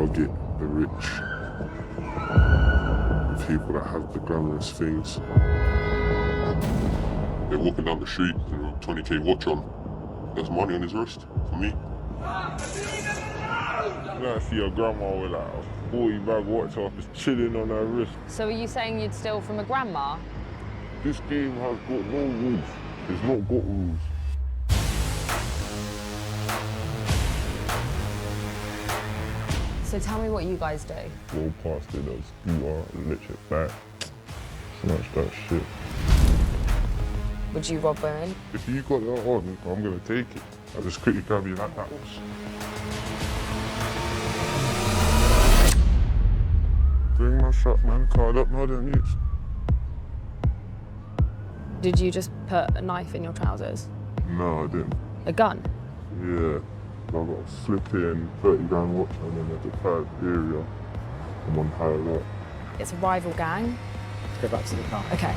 get the rich, the people that have the glamorous things. They're walking down the street, 20K watch on. There's money on his wrist, for me. Now I see your grandma with like a 40-bag watch off, just chilling on her wrist. So are you saying you'd steal from a grandma? This game has got no rules. It's not got rules. So tell me what you guys do. Go past it, a scooter, lich it back, snatch that shit. Would you rob women? If you got that on, I'm gonna take it. I just quickly grab you like that. Bring my shotgun card up, no, don't use. Did you just put a knife in your trousers? No, I didn't. A gun? Yeah. I got a slip in, 30-gram watch, and then there's a third area. I'm on higher up. It's a rival gang? Let's go back to the car. Okay.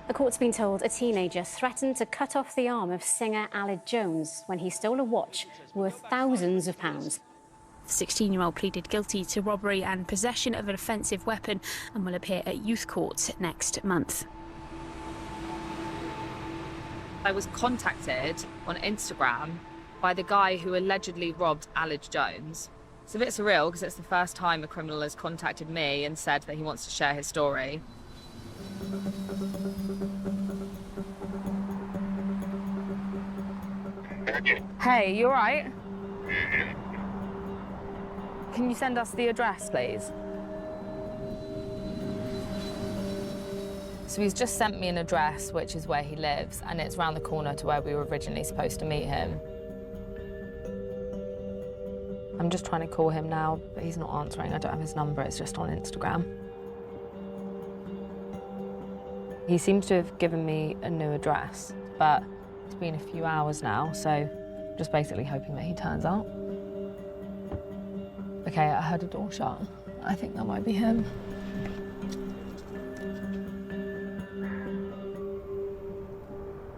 The court's been told a teenager threatened to cut off the arm of singer Aled Jones when he stole a watch worth thousands of pounds. The 16-year-old pleaded guilty to robbery and possession of an offensive weapon and will appear at youth court next month. I was contacted on Instagram by the guy who allegedly robbed Aled Jones. It's a bit surreal because it's the first time a criminal has contacted me and said that he wants to share his story. Hey, you alright? Can you send us the address, please? So he's just sent me an address, which is where he lives, and it's round the corner to where we were originally supposed to meet him. I'm just trying to call him now, but he's not answering. I don't have his number, it's just on Instagram. He seems to have given me a new address, but it's been a few hours now, so just basically hoping that he turns up. Okay, I heard a door shut. I think that might be him.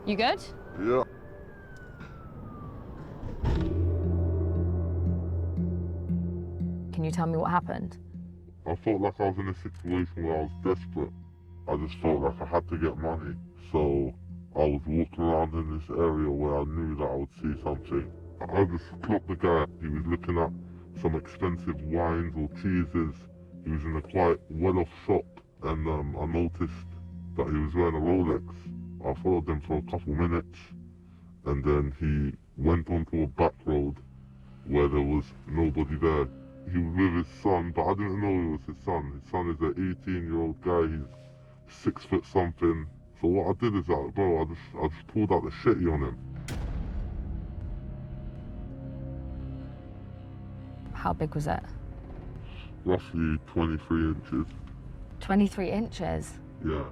You good? Yeah. Can you tell me what happened? I felt like I was in a situation where I was desperate. I just felt like I had to get money. So I was walking around in this area where I knew that I would see something. I just clocked the guy. He was looking at some expensive wines or cheeses. He was in a quite well-off shop, and I noticed that he was wearing a Rolex. I followed him for a couple minutes, and then he went onto a back road where there was nobody there. He was with his son, but I didn't know it was his son. His son is an 18-year-old guy. He's 6 foot something. So what I did is that, bro, I just pulled out the Machete on him. How big was it? Roughly 23 inches. 23 inches? Yeah.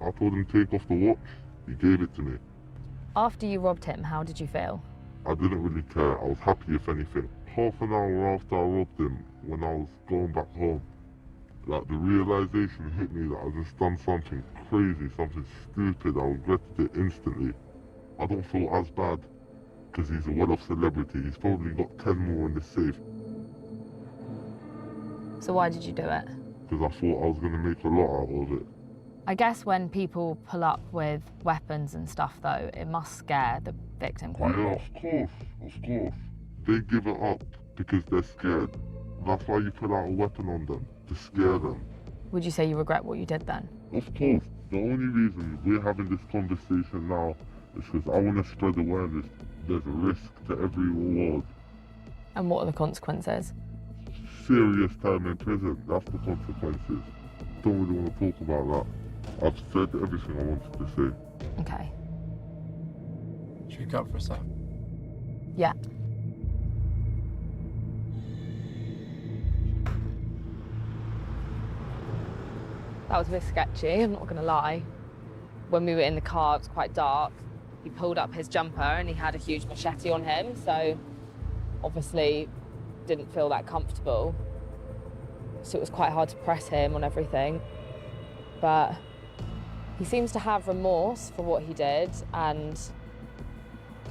I told him to take off the watch. He gave it to me. After you robbed him, how did you feel? I didn't really care. I was happy, if anything. Half an hour after I robbed him, when I was going back home, like the realization hit me that I just done something crazy, something stupid. I regretted it instantly. I don't feel as bad because he's a well-off celebrity. He's probably got 10 more in the safe. So why did you do it? Because I thought I was going to make a lot out of it. I guess when people pull up with weapons and stuff, though, it must scare the victim quite a Yeah, lot. of course. They give it up because they're scared. That's why you pull out a weapon on them, to scare them. Would you say you regret what you did then? Of course. The only reason we're having this conversation now is because I want to spread awareness. There's a risk to every reward. And what are the consequences? Serious time in prison, that's the consequences. Don't really want to talk about that. I've said everything I wanted to say. Okay. Should we go up for a sec? Yeah. That was a bit sketchy, I'm not going to lie. When we were in the car, it was quite dark. He pulled up his jumper and he had a huge machete on him, so obviously didn't feel that comfortable. So it was quite hard to press him on everything. But he seems to have remorse for what he did, and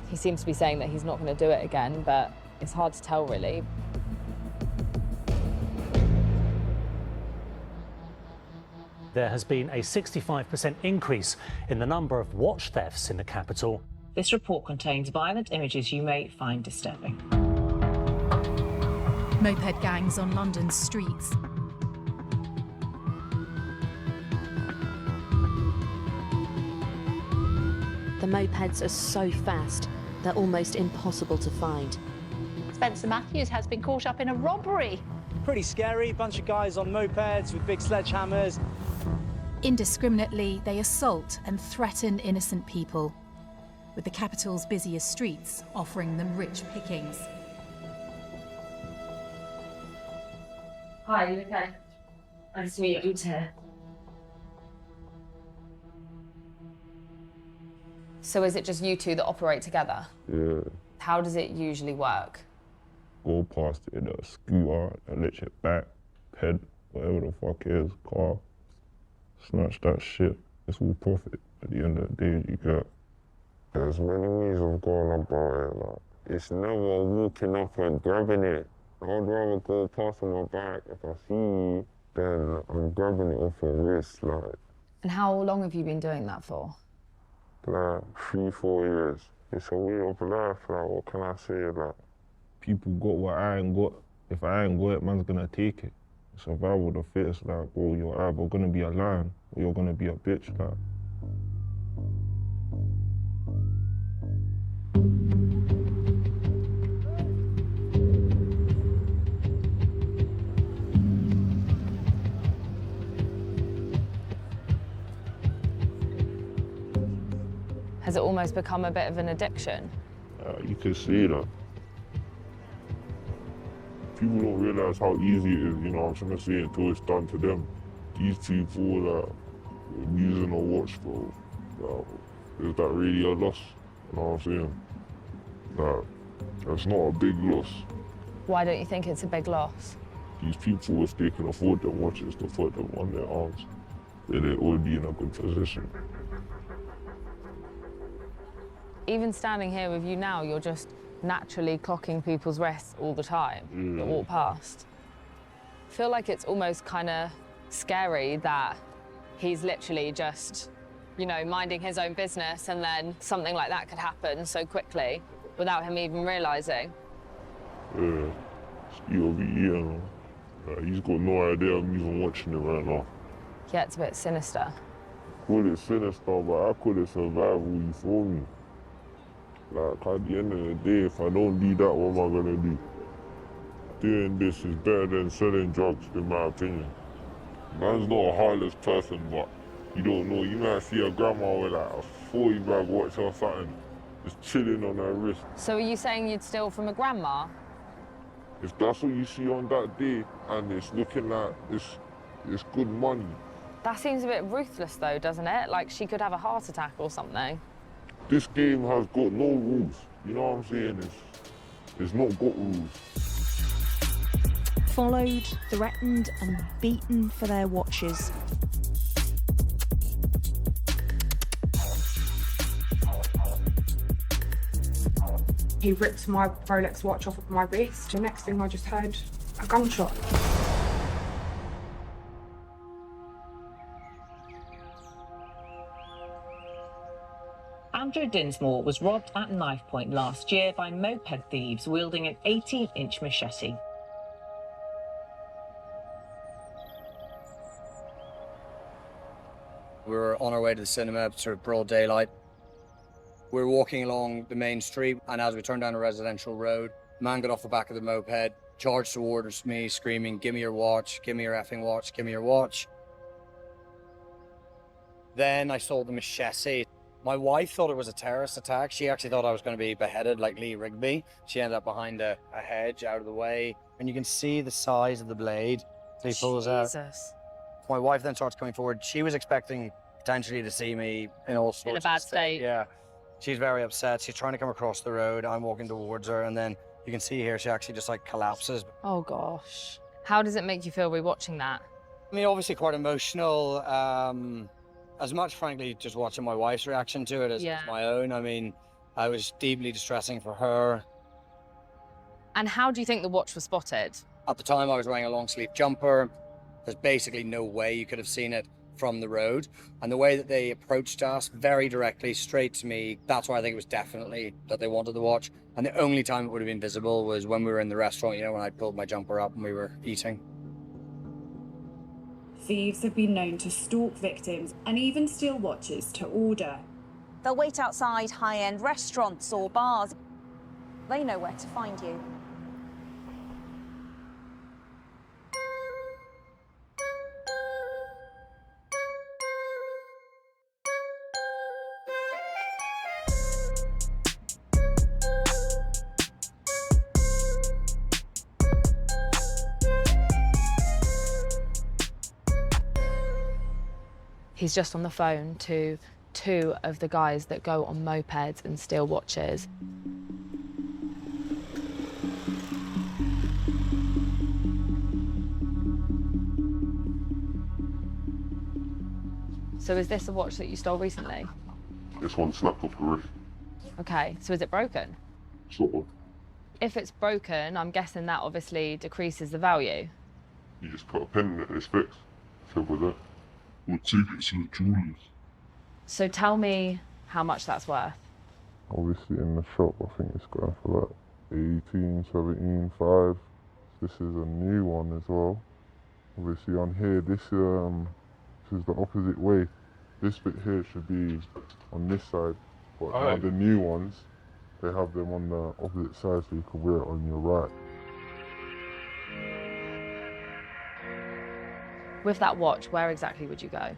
he seems to be saying that he's not going to do it again, but it's hard to tell, really. There has been a 65% increase in the number of watch thefts in the capital. This report contains violent images you may find disturbing. Moped gangs on London's streets. The mopeds are so fast, they're almost impossible to find. Spencer Matthews has been caught up in a robbery. Pretty scary, bunch of guys on mopeds with big sledgehammers. Indiscriminately, they assault and threaten innocent people, with the capital's busiest streets offering them rich pickings. Hi, you okay? Nice to meet you, Tir. So is it just you two that operate together? Yeah. How does it usually work? Go past it in a scooter, electric back, ped, whatever the fuck it is, car. Snatch that shit. It's all profit at the end of the day you get. There's many ways of going about it. Like, it's never walking up and grabbing it. I'd rather go past on my back. If I see you, then I'm grabbing it off your wrist. Like, And how long have you been doing that for? like 3-4 years. It's a way of life. Like, what can I say? Like, people got what I ain't got. If I ain't got it, man's gonna take it. Survival of the fittest. Like, well, you're either gonna be a lion or you're gonna be a bitch. Like. Has it almost become a bit of an addiction? You can see that. People don't realise how easy it is, you know what I'm trying to say, until it's done to them. These people that are using a watch, bro, is that really a loss? You know what I'm saying? That's not a big loss. Why don't you think it's a big loss? These people, if they can afford their watches, to put them on their arms, then they're already in a good position. Even standing here with you now, you're just naturally clocking people's wrists all the time that walk past. I feel like it's almost kind of scary that he's literally just, you know, minding his own business, and then something like that could happen so quickly without him even realising. Yeah, he'll be eating. He's got no idea I'm even watching it right now. Yeah, it's a bit sinister. Call it sinister, but I call it survival, you feel me? Like, at the end of the day, if I don't do that, what am I gonna do? Doing this is better than selling drugs, in my opinion. Man's not a heartless person, but you don't know. You might see a grandma with like a 40-bag watch or something, just chilling on her wrist. So are you saying you'd steal from a grandma? If that's what you see on that day, and it's looking like it's good money. That seems a bit ruthless though, doesn't it? Like she could have a heart attack or something. This game has got no rules. You know what I'm saying? It's not got rules. Followed, threatened and beaten for their watches. He ripped my Rolex watch off of my wrist. The next thing I just heard a gunshot. Andrew Dinsmore was robbed at knife point last year by moped thieves wielding an 18-inch machete. We were on our way to the cinema, sort of broad daylight. We were walking along the main street, and as we turned down a residential road, a man got off the back of the moped, charged towards me, screaming, "Give me your watch, give me your effing watch, give me your watch." Then I saw the machete. My wife thought it was a terrorist attack. She actually thought I was going to be beheaded like Lee Rigby. She ended up behind a hedge out of the way, and you can see the size of the blade. So he pulls out. Jesus. My wife then starts coming forward. She was expecting potentially to see me in all sorts In a bad of state. Yeah. She's very upset. She's trying to come across the road. I'm walking towards her, and then You can see here she actually just like collapses. Oh gosh. How does it make you feel rewatching that? I mean, obviously quite emotional. As much, frankly, just watching my wife's reaction to it as my own. I mean, I was deeply distressing for her. And how do you think the watch was spotted? At the time, I was wearing a long sleeve jumper. There's basically no way you could have seen it from the road. And the way that they approached us, very directly, straight to me, that's why I think it was definitely that they wanted the watch. And the only time it would have been visible was when we were in the restaurant, you know, when I pulled my jumper up and we were eating. Thieves have been known to stalk victims and even steal watches to order. They'll wait outside high-end restaurants or bars. They know where to find you. He's just on the phone to 2 of the guys that go on mopeds and steal watches. So is this a watch that you stole recently? This one snapped off the wrist. Okay, so is it broken? Sort of. If it's broken, I'm guessing that obviously decreases the value. You just put a pin in it and it's fixed. Simple as that. We'll take it to the jewelers. So tell me how much that's worth. Obviously in the shop, I think it's going for like 18, 17, 5. This is a new one as well. Obviously on here, this is the opposite way. This bit here should be on this side, but now the new ones, they have them on the opposite side so you can wear it on your right. With that watch, where exactly would you go?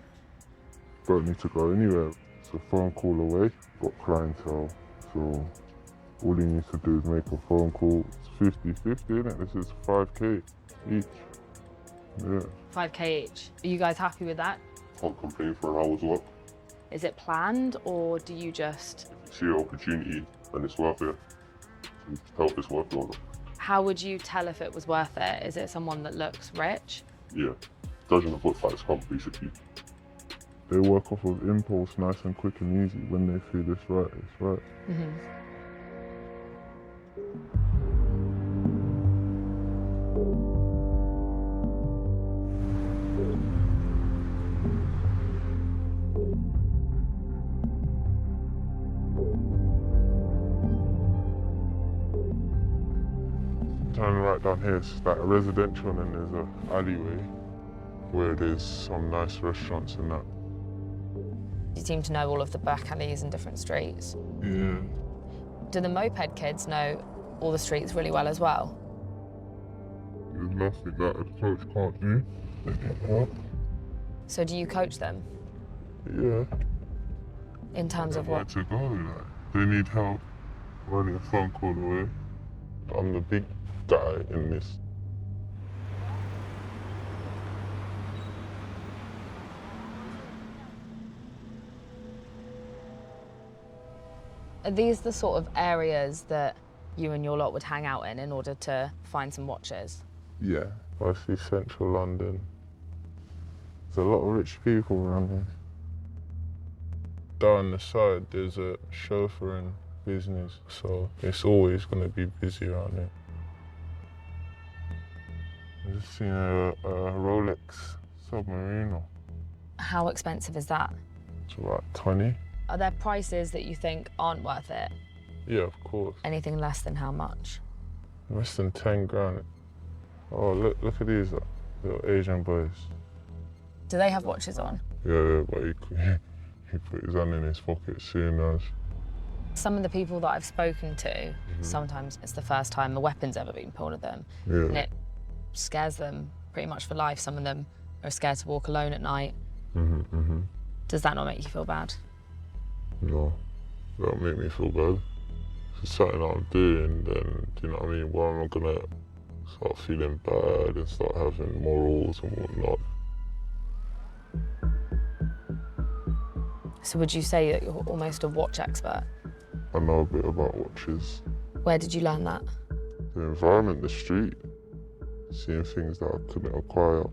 Don't need to go anywhere. It's a phone call away. Got clientele, so all you need to do is make a phone call. It's 50-50, isn't it? This is 5K each. Yeah. 5K each. Are you guys happy with that? Can't complain for an hour's work. Is it planned, or do you just... If you see an opportunity and it's worth it, you help it's worth it or not. How would you tell if it was worth it? Is it someone that looks rich? Yeah. Judging the book fights come, basically. They work off of impulse, nice and quick and easy. When they feel it's right, it's right. Turn right down here, it's like a residential, and then there's an alleyway where there's some nice restaurants and that. You seem to know all of the back alleys and different streets. Yeah. Do the moped kids know all the streets really well as well? There's nothing that a coach can't do. So do you coach them? Yeah. In terms of Where what? to go, like, they need help running a phone call away. I'm the big guy in this. Are these the sort of areas that you and your lot would hang out in order to find some watches? Yeah. Mostly central London. There's a lot of rich people around here. Down the side, there's a chauffeuring business, so it's always going to be busy around here. I just seen a Rolex Submarino. How expensive is that? It's about 20. Are there prices that you think aren't worth it? Yeah, of course. Anything less than how much? Less than 10 grand. Oh, look at these little Asian boys. Do they have watches on? Yeah, but he put his hand in his pocket soon as. Some of the people that I've spoken to, sometimes it's the first time a weapon's ever been pulled at them. Yeah. And it scares them pretty much for life. Some of them are scared to walk alone at night. Does that not make you feel bad? No, that don't make me feel bad. If it's something I'm doing, then, do you know what I mean? Well, I'm not gonna start feeling bad and start having morals and whatnot. So would you say that you're almost a watch expert? I know a bit about watches. Where did you learn that? the environment, the street, seeing things that I couldn't acquire.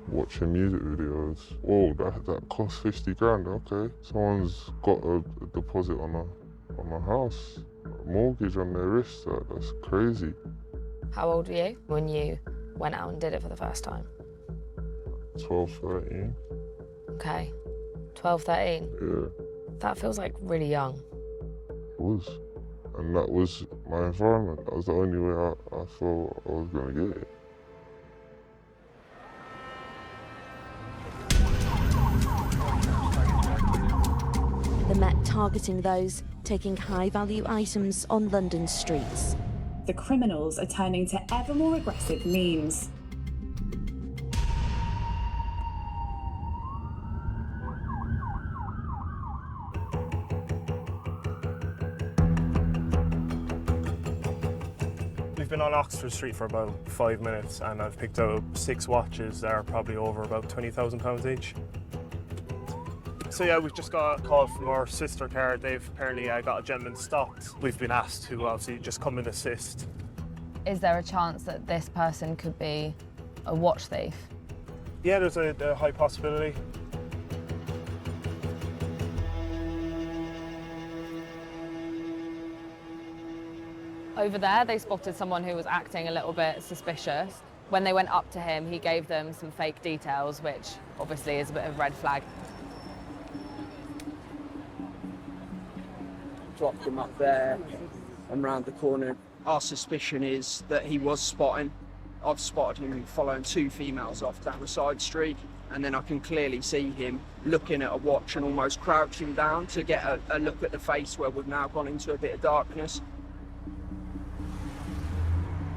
Watching music videos. Whoa, that cost 50 grand, okay. Someone's got a deposit on a house, a mortgage on their wrist, that's crazy. How old were you when you went out and did it for the first time? 12, 13. Okay, 12, 13? Yeah. That feels like really young. It was. And that was my environment. That was the only way I thought I was gonna get it. The Met targeting those taking high-value items on London streets. The criminals are turning to ever more aggressive means. We've been on Oxford Street for about 5 minutes and I've picked up 6 watches that are probably over about £20,000 each. So yeah, we've just got a call from our sister car. They've apparently got a gentleman stopped. We've been asked to obviously just come and assist. Is there a chance that this person could be a watch thief? Yeah, there's a high possibility. Over there, they spotted someone who was acting a little bit suspicious. When they went up to him, he gave them some fake details, which obviously is a bit of a red flag. Dropped him up there and round the corner. Our suspicion is that he was spotting. I've spotted him following 2 females off down the side street, and then I can clearly see him looking at a watch and almost crouching down to get a look at the face where we've now gone into a bit of darkness.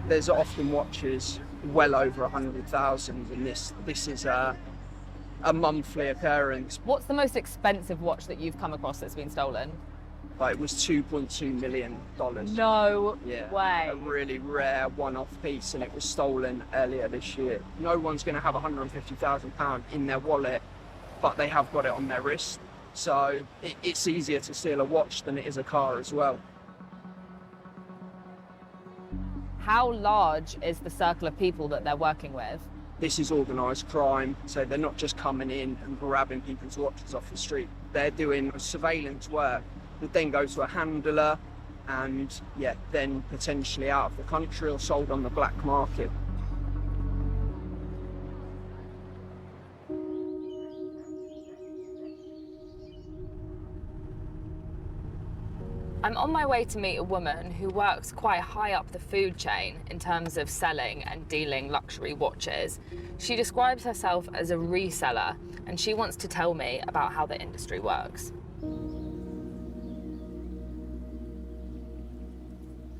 There's often watches well over 100,000, and this is a monthly occurrence. What's the most expensive watch that you've come across that's been stolen? Like, it was $2.2 million. No way. A really rare one-off piece, and it was stolen earlier this year. No one's going to have £150,000 in their wallet, but they have got it on their wrist. So it's easier to steal a watch than it is a car as well. How large is the circle of people that they're working with? This is organised crime, so they're not just coming in and grabbing people's watches off the street. They're doing surveillance work that then go to a handler and, yeah, then potentially out of the country or sold on the black market. I'm on my way to meet a woman who works quite high up the food chain in terms of selling and dealing luxury watches. She describes herself as a reseller, and she wants to tell me about how the industry works.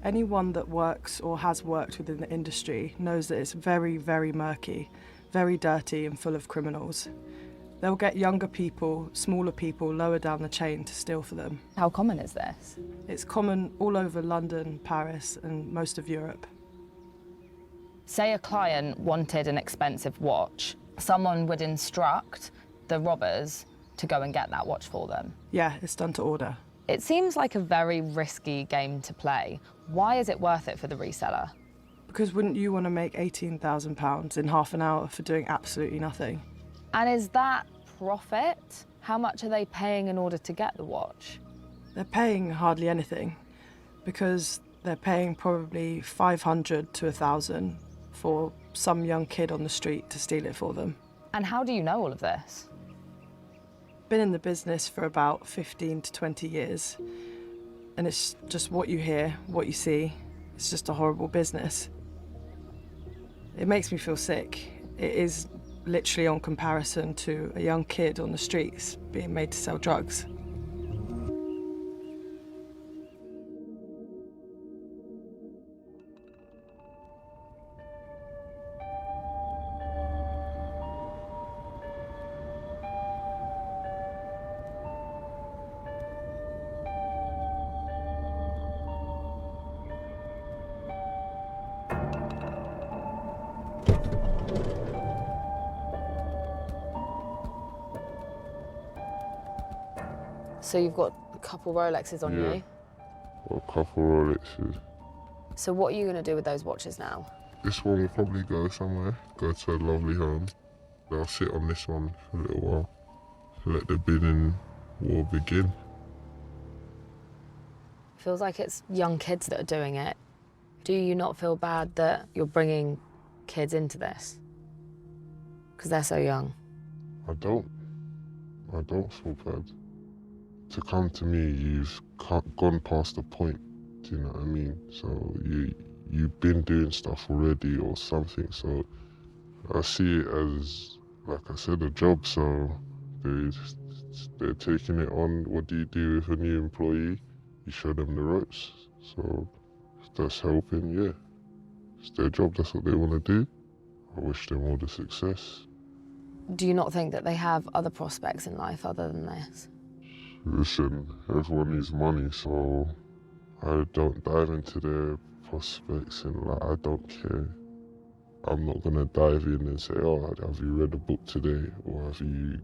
Anyone that works or has worked within the industry knows that it's very, very murky, very dirty and full of criminals. They'll get younger people, smaller people lower down the chain to steal for them. How common is this? It's common all over London, Paris and most of Europe. Say a client wanted an expensive watch, someone would instruct the robbers to go and get that watch for them. Yeah, it's done to order. It seems like a very risky game to play. Why is it worth it for the reseller? Because wouldn't you want to make £18,000 in half an hour for doing absolutely nothing? And is that profit? How much are they paying in order to get the watch? They're paying hardly anything, because they're paying probably 500 to 1,000 for some young kid on the street to steal it for them. And how do you know all of this? Been in the business for about 15 to 20 years, and it's just what you hear, what you see. It's just a horrible business. It makes me feel sick. It is literally on comparison to a young kid on the streets being made to sell drugs. So you've got a couple Rolexes on you? Got a couple Rolexes. So what are you going to do with those watches now? This one will probably go somewhere, go to a lovely home. I'll sit on this one for a little while, let the bidding war begin. Feels like it's young kids that are doing it. Do you not feel bad that you're bringing kids into this? Because they're so young. I don't feel bad. To come to me, you've gone past the point, do you know what I mean? So you've been doing stuff already or something, so I see it as, like I said, a job, so they're taking it on. What do you do with a new employee? You show them the ropes, so if that's helping, yeah. It's their job, that's what they want to do. I wish them all the success. Do you not think that they have other prospects in life other than this? Listen, everyone needs money, so I don't dive into their prospects and I don't care. I'm not gonna dive in and say, oh, have you read a book today? Or have you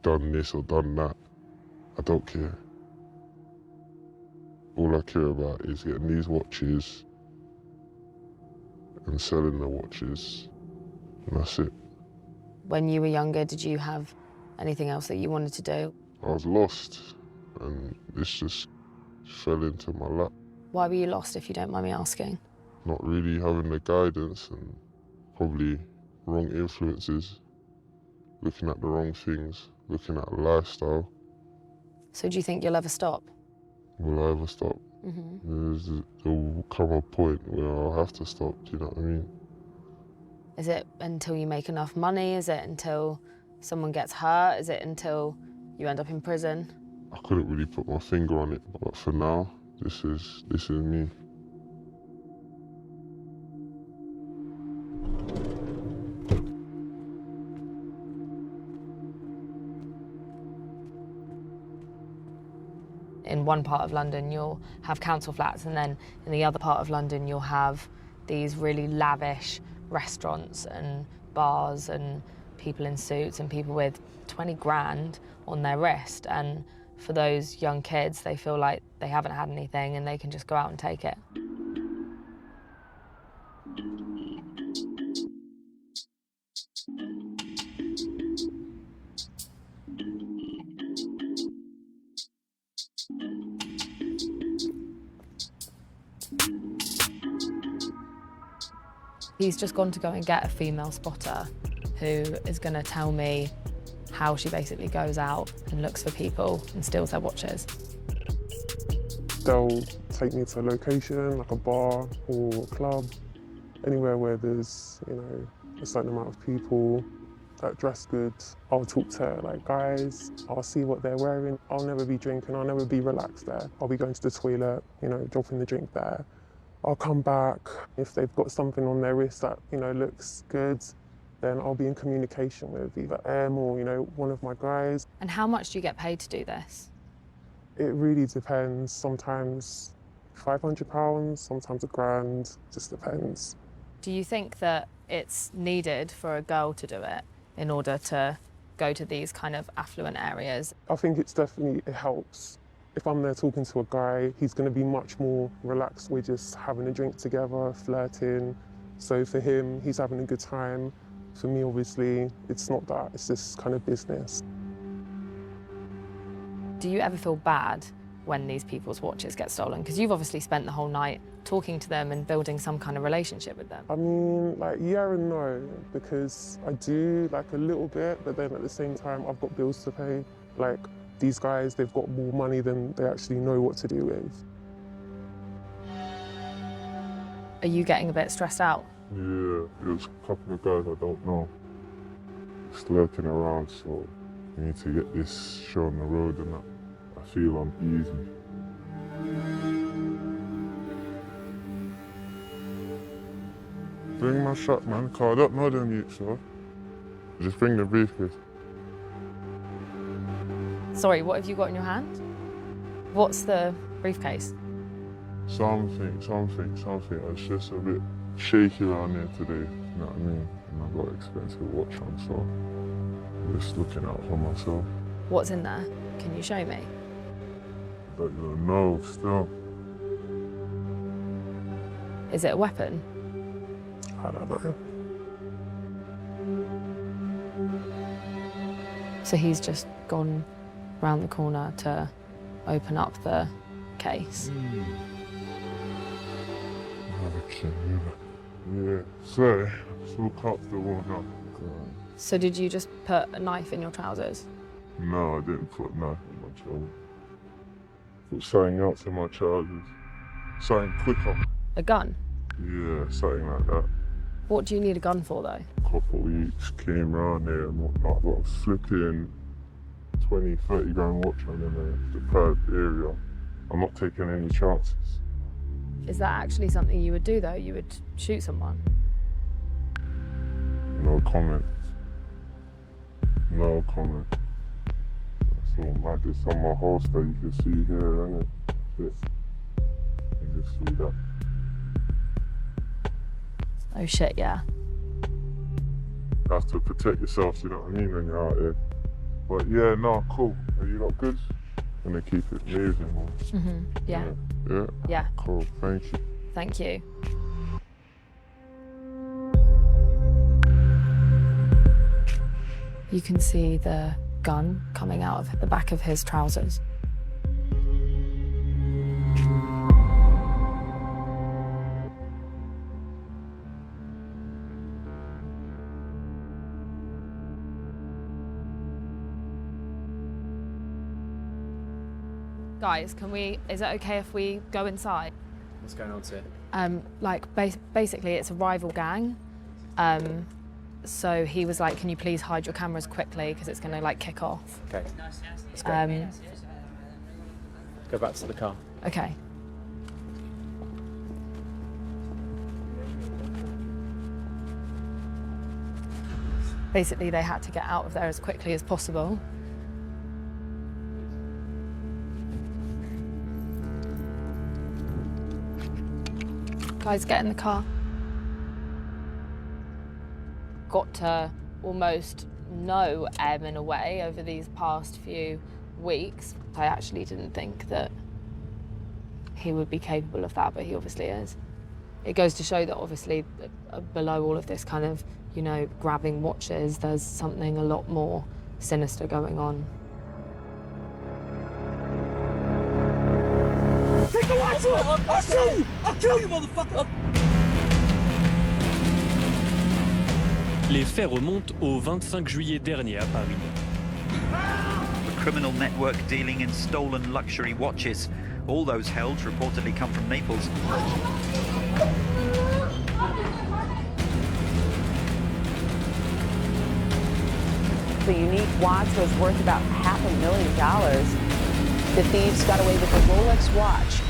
done this or done that? I don't care. All I care about is getting these watches and selling the watches, and that's it. When you were younger, did you have anything else that you wanted to do? I was lost, and this just fell into my lap. Why were you lost, if you don't mind me asking? Not really having the guidance and probably wrong influences, looking at the wrong things, looking at a lifestyle. So do you think you'll ever stop? Will I ever stop? There will come a point where I'll have to stop, do you know what I mean? Is it until you make enough money? Is it until someone gets hurt? Is it until you end up in prison? I couldn't really put my finger on it, but for now, this is me. In one part of London, you'll have council flats, and then in the other part of London, you'll have these really lavish restaurants and bars and people in suits and people with 20 grand on their wrist. And for those young kids, they feel like they haven't had anything and they can just go out and take it. He's just gone to go and get a female spotter who is going to tell me how she basically goes out and looks for people and steals their watches. They'll take me to a location, like a bar or a club, anywhere where there's, a certain amount of people that dress good. I'll talk to guys, I'll see what they're wearing. I'll never be drinking, I'll never be relaxed there. I'll be going to the toilet, dropping the drink there. I'll come back. If they've got something on their wrist that, looks good, then I'll be in communication with either M or, one of my guys. And how much do you get paid to do this? It really depends. Sometimes £500, sometimes £1,000, just depends. Do you think that it's needed for a girl to do it in order to go to these kind of affluent areas? I think it helps. If I'm there talking to a guy, he's going to be much more relaxed. We're just having a drink together, flirting. So for him, he's having a good time. For me, obviously, it's not that. It's just kind of business. Do you ever feel bad when these people's watches get stolen? Because you've obviously spent the whole night talking to them and building some kind of relationship with them. I mean, yeah and no, because I do, a little bit, but then at the same time, I've got bills to pay. These guys, they've got more money than they actually know what to do with. Are you getting a bit stressed out? Yeah, there's a couple of guys I don't know just lurking around, so we need to get this show on the road and I feel uneasy. Bring my shot, man, 'cause I don't know them yet, so just bring the briefcase. Sorry, what have you got in your hand? What's the briefcase? Something. It's just a bit shaky around here today, you know what I mean? And I've got an expensive watch on, so I'm just looking out for myself. What's in there? Can you show me? I don't even know still. Is it a weapon? I don't know. So he's just gone round the corner to open up the case. Yeah, so comfortable now. So did you just put a knife in your trousers? No, I didn't put a knife in my trousers. Put something else in my trousers. Something quicker. A gun? Yeah, something like that. What do you need a gun for, though? Couple weeks, came round there and whatnot, got a flipping 20, 30 grand watch on in a deprived area. I'm not taking any chances. Is that actually something you would do, though? You would shoot someone? No comment. No comment. That's all mad. It's on my holster, you can see here, innit? You can just see that. Oh shit, yeah. You have to protect yourself, you know what I mean, when you're out here. But yeah, no, cool. Are you lot good? Gonna keep it moving, man. Yeah. Yeah? Yeah. Cool, thank you. Thank you. You can see the gun coming out of the back of his trousers. Guys, is it okay if we go inside? What's going on, Tir? Basically it's a rival gang. So he was like, can you please hide your cameras quickly because it's gonna like kick off. Okay. Let's go. Go back to the car. Okay. Basically they had to get out of there as quickly as possible. Guys, get in the car. Got to almost know Em in a way over these past few weeks. I actually didn't think that he would be capable of that, but he obviously is. It goes to show that obviously below all of this kind of, you know, grabbing watches, there's something a lot more sinister going on. Take the watch off! I'll shoot you! I'll kill you, motherfucker! Les faits remontent au 25 juillet dernier à Paris. A criminal network dealing in stolen luxury watches. All those held reportedly come from Naples. The unique watch was worth about $500,000. The thieves got away with a Rolex watch